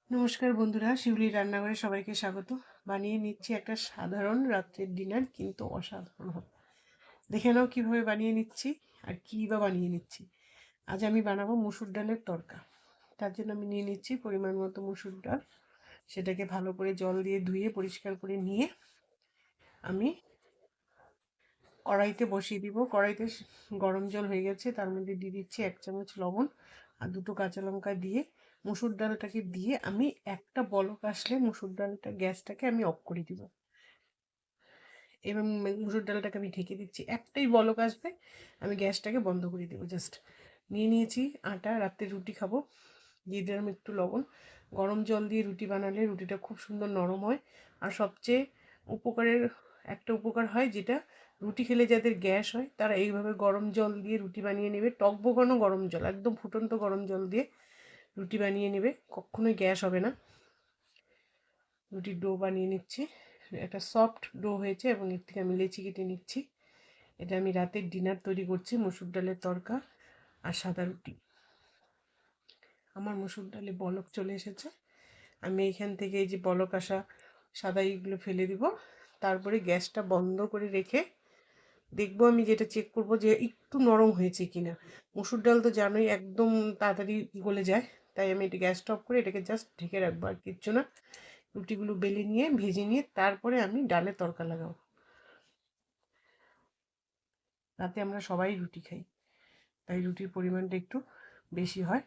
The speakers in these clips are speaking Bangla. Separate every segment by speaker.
Speaker 1: নমস্কার বন্ধুরা, শিউলির রান্নাঘরে সবাইকে স্বাগত। বানিয়ে নিচ্ছি একটা সাধারণ রাত্রের ডিনার, কিন্তু অসাধারণ হবে। দেখে নাও কিভাবে বানিয়ে নিচ্ছি আর কী বা বানিয়ে নিচ্ছি। আজ আমি বানাবো মুসুর ডালের তরকা। তার জন্য আমি নিয়ে নিচ্ছি পরিমাণ মতো মুসুর ডাল। সেটাকে ভালো করে জল দিয়ে ধুয়ে পরিষ্কার করে নিয়ে আমি কড়াইতে বসিয়ে দিব। কড়াইতে গরম জল হয়ে গেছে, তার মধ্যে দিয়ে দিচ্ছি 1 চামচ লবণ আর 2টো কাঁচা লঙ্কা দিয়ে মুসুর ডালটাকে দিয়ে আমি একটা বলক আসলে মুসুর ডালটা গ্যাসটাকে আমি অফ করে দিব এবং মুসুর ডালটাকে আমি ঢেকে দিচ্ছি। একটাই বলক আসবে, আমি গ্যাসটাকে বন্ধ করে দেবো। জাস্ট নিয়ে নিয়েছি আটা, রাত্রে রুটি খাবো। দিয়ে দিলাম একটু লবণ। গরম জল দিয়ে রুটি বানালে রুটিটা খুব সুন্দর নরম হয়। আর সবচেয়ে উপকারের একটা উপকার হয়, যেটা রুটি খেলে যাদের গ্যাস হয় তারা এইভাবে গরম জল দিয়ে রুটি বানিয়ে নেবে। টকবগানো গরম জল, একদম ফুটন্ত গরম জল দিয়ে রুটি বানিয়ে নেবে, কখনোই গ্যাস হবে না। রুটির ডো বানিয়ে নিচ্ছি। একটা সফট ডো হয়েছে এবং এর থেকে আমি লেচি কেটে নিচ্ছি। এটা আমি রাতের ডিনার তৈরি করছি, মুসুর ডালের তরকা আর সাদা রুটি। আমার মুসুর ডালে বলক চলে এসেছে। আমি এইখান থেকে এই যে বলক আসা সাদা এইগুলো ফেলে দিব। তারপরে গ্যাসটা বন্ধ করে রেখে দেখবো, আমি যেটা চেক করব যে একটু নরম হয়েছে কিনা। মুসুর ডাল তো জানোই একদম তাড়াতাড়ি গলে যায়, তাই আমি এটা গ্যাসটা অফ করে এটাকে জাস্ট ঢেকে রাখবো, আর কিচ্ছু না। রুটিগুলো বেলে নিয়ে ভেজে নিয়ে তারপরে আমি ডালে তরকা লাগাবো। রাতে আমরা সবাই রুটি খাই, তাই রুটির পরিমাণটা একটু বেশি হয়।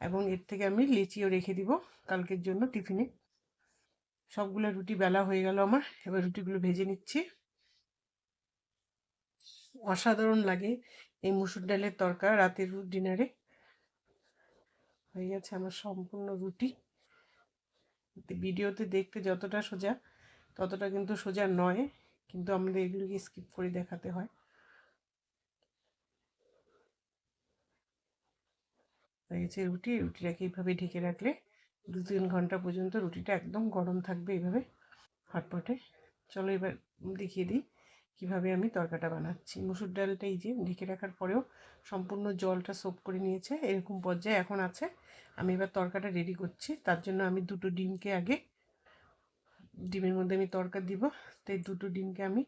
Speaker 1: এবং এর থেকে আমি লেচিও রেখে দিব কালকের জন্য টিফিনে। সবগুলো রুটি বেলা হয়ে গেল আমার, এবার রুটিগুলো ভেজে নিচ্ছি। অসাধারণ লাগে এই মুসুর ডালের তরকা রাতের ডিনারে। হয়ে গেছে আমার সম্পূর্ণ রুটি। ভিডিওতে দেখতে যতটা সোজা, ততটা কিন্তু সোজা নয়, কিন্তু আমাদের এগুলোকে স্কিপ করে দেখাতে হয়। হয়ে গেছে রুটি। রুটিটাকে এইভাবে ঢেকে রাখলে 2-3 ঘন্টা পর্যন্ত রুটিটা একদম গরম থাকবে এইভাবে হটপটে। চলো এবার দেখিয়ে দিই কিভাবে আমি তরকাটা বানাচ্ছি। মুসুর ডালটা এই যে ঢেকে রাখার পরেও সম্পূর্ণ জলটা সোপ করে নিয়েছে, এরকম পর্যায়ে এখন আছে। আমি এবার তরকাটা রেডি করছি। তার জন্য আমি 2টো ডিমকে আগে, ডিমের মধ্যে আমি তরকা দিব, তাই 2টো ডিমকে আমি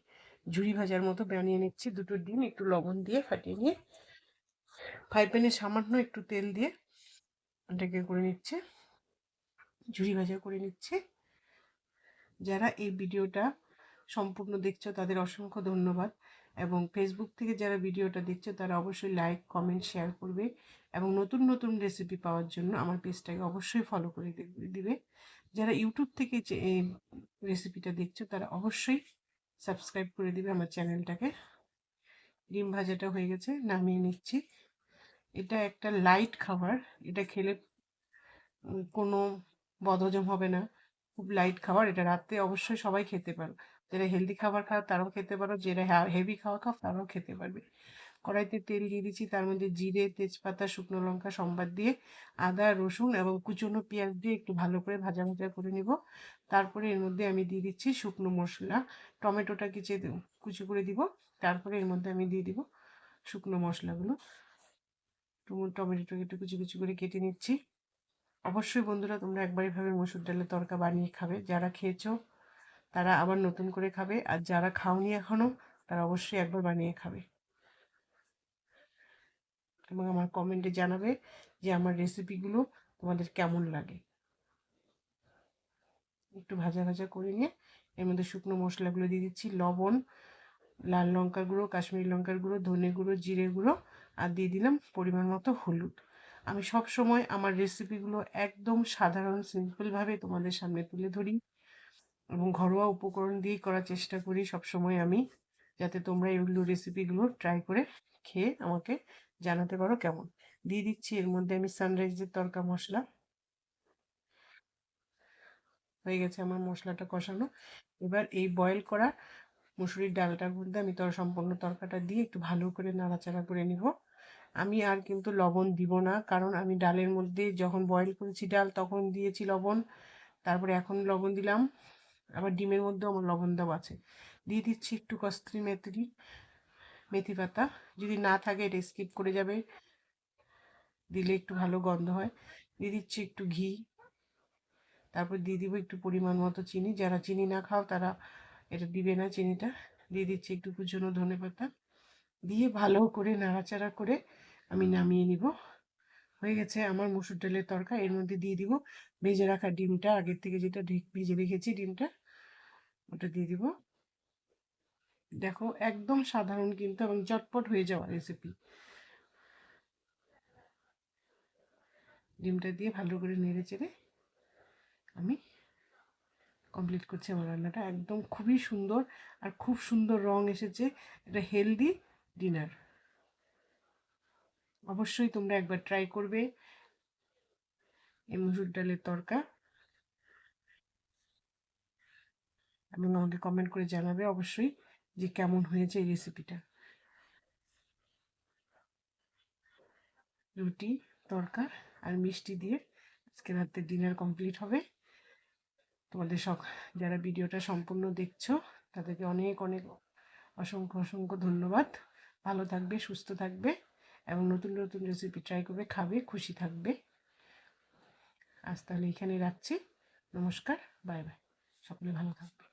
Speaker 1: ঝুরি ভাজার মতো বানিয়ে নিচ্ছি। 2টো ডিম একটু লবণ দিয়ে ফাটিয়ে নিয়ে ফ্রাই প্যানে সামান্য একটু তেল দিয়ে এটাকে করে নিচ্ছে, ঝুরি ভাজা করে নিচ্ছে। যারা এই ভিডিওটা সম্পূর্ণ দেখছো তাদের অসংখ্য ধন্যবাদ, এবং ফেসবুক থেকে যারা ভিডিওটা দেখছো তারা অবশ্যই লাইক, কমেন্ট, শেয়ার করবে, এবং নতুন নতুন রেসিপি পাওয়ার জন্য আমার পেজটাকে অবশ্যই ফলো করে দিবে। যারা ইউটিউব থেকে এই রেসিপিটা দেখছো তারা অবশ্যই সাবস্ক্রাইব করে দিবে আমার চ্যানেলটাকে। ডিম ভাজাটা হয়ে গেছে, নামিয়ে নিচ্ছি। এটা একটা লাইট খাবার, এটা খেলে কোনো বদহজম হবে না। খুব লাইট খাবার, এটা রাতে অবশ্যই সবাই খেতে পারো। যারা হেলদি খাবার খাও তারাও খেতে পারো, যারা হেভি খাওয়া খাও তারাও খেতে পারবে। কড়াইতে তেল দিয়ে দিচ্ছি, তার মধ্যে জিরে, তেজপাতা, শুকনো লঙ্কা সম্বাদ দিয়ে আদা, রসুন এবং কুচনো পেঁয়াজ দিয়ে একটু ভালো করে ভাজা ভাজা করে নিব। তারপরে এর মধ্যে আমি দিয়ে দিচ্ছি শুকনো মশলা। টমেটোটা কুচি করে দিব। তারপরে এর মধ্যে আমি দিয়ে দিব শুকনো মশলাগুলো। টমেটোটাকে একটু কুচি কুচি করে কেটে নিচ্ছি। অবশ্যই বন্ধুরা তোমরা একবার এভাবে মসুর ডালের তরকা বানিয়ে খাবে। যারা খেয়েছো তারা আবার নতুন করে খাবে, আর যারা খাওনি এখনো তারা অবশ্যই একবার বানিয়ে খাবে, এবং আমার কমেন্টে জানাবে যে আমার রেসিপিগুলো তোমাদের কেমন লাগে। একটু ভাজা ভাজা করে নিয়ে এর মধ্যে শুকনো মশলাগুলো দিয়ে দিচ্ছি, লবণ, লাল লঙ্কার গুঁড়ো, কাশ্মীরি লঙ্কার গুঁড়ো, ধনে গুঁড়ো, জিরে গুঁড়ো, আর দিয়ে দিলাম পরিমাণ মতো হলুদ। আমি সব সময় আমার রেসিপিগুলো একদম সাধারণ সিম্পলভাবে তোমাদের সামনে তুলে ধরি, এবং ঘরোয়া উপকরণ দিয়েই করার চেষ্টা করি সবসময় আমি, যাতে তোমরা এগুলো রেসিপিগুলো ট্রাই করে খেয়ে আমাকে জানাতে পারো কেমন। দিয়ে দিচ্ছি এর মধ্যে আমি সানরাইজের তরকা মশলা। হয়ে গেছে আমার মশলাটা কষানো। এবার এই বয়েল করা মুসুরির ডালটার মধ্যে আমি সম্পূর্ণ তরকাটা দিয়ে একটু ভালো করে নাড়াচাড়া করে নিব। আমি আর কিন্তু লবণ দিব না, কারণ আমি ডালের মধ্যে যখন বয়েল করেছি ডাল তখন দিয়েছি লবণ, তারপরে এখন লবণ দিলাম, আবার ডিমের মধ্যেও আমার লবণ দেওয়া আছে। দিয়ে দিচ্ছি একটু কস্তুরি মেথি পাতা, যদি না থাকে এটা স্কিপ করে যাবে, দিলে একটু ভালো গন্ধ হয়। দিয়ে দিচ্ছি একটু ঘি, তারপর দিয়ে দিব একটু পরিমাণ মতো চিনি, যারা চিনি না খাও তারা এটা দিবে না চিনিটা। দিয়ে দিচ্ছি একটু কুচনো ধনেপাতা, দিয়ে ভালো করে নাড়াচাড়া করে আমি নামিয়ে নিব। হয়ে গেছে আমার মসুর ডালের তরকা। এর মধ্যে দিয়ে দিব ভেজে রাখা ডিমটা, আগের থেকে যেটা ভেজে রেখেছি ডিমটা, ওটা দিয়ে দিব। দেখো একদম সাধারণ কিন্তু এবং চটপট হয়ে যাওয়া রেসিপি। ডিমটা দিয়ে ভালো করে নেড়ে চেড়ে আমি কমপ্লিট করছি আমার রান্নাটা। একদম খুবই সুন্দর আর খুব সুন্দর রং এসেছে। এটা হেলদি ডিনার, অবশ্যই তোমরা একবার ট্রাই করবে এই মসুর ডালের তরকা এবং আমাকে কমেন্ট করে জানাবে অবশ্যই যে কেমন হয়েছে এই রেসিপিটা। রুটি, তরকা আর মিষ্টি দিয়ে আজকে রাতের ডিনার কমপ্লিট হবে। তোমাদের যারা ভিডিওটা সম্পূর্ণ দেখছো তাদেরকে অনেক অনেক অসংখ্য অসংখ্য ধন্যবাদ। ভালো থাকবে, সুস্থ থাকবে এবং নতুন নতুন রেসিপি ট্রাই করবে, খাবে, খুশি থাকবে। আজ তাহলে এখানে রাখছি। নমস্কার, বাই বাই। সকলে ভালো থাকবে।